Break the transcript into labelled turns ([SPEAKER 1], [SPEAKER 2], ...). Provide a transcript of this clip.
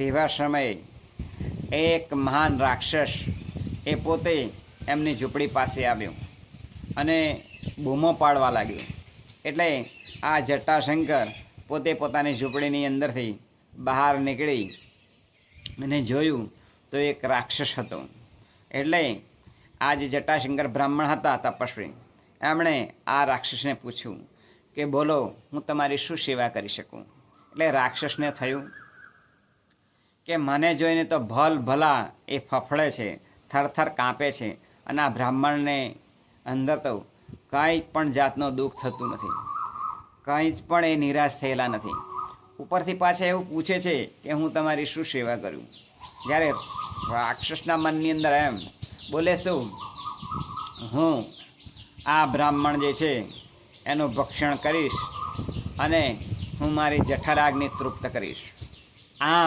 [SPEAKER 1] તેવા સમયે એક મહાન રાક્ષસ એ પોતે એમની ઝૂંપડી પાસે આવ્યો અને બૂમો પાડવા લાગ્યો. એટલે આ જટાશંકર પોતે પોતાની ઝૂંપડીની અંદરથી બહાર નીકળી અને જોયું તો એક રાક્ષસ હતો. એટલે આ જે જટાશંકર બ્રાહ્મણ હતા તપસ્વી, એમણે આ રાક્ષસને પૂછ્યું કે બોલો, હું તમારી શું સેવા કરી શકું. એટલે રાક્ષસને થયું કે મને જોઈને તો ભલ ભલા એ ફફડે છે, થરથર કાંપે છે, અને આ બ્રાહ્મણને અંદર તો કંઈ પણ જાતનું દુઃખ થતું નથી, કંઈ જ પણ એ નિરાશ થયેલા નથી. ઉપરથી પાછા એવું પૂછે છે કે હું તમારી શું સેવા કરું. જ્યારે રાક્ષસના મનની અંદર એમ બોલે, શું હું આ બ્રાહ્મણ જે છે એનું ભક્ષણ કરીશ અને હું મારી જઠરાગ્નિ તૃપ્ત કરીશ. આમ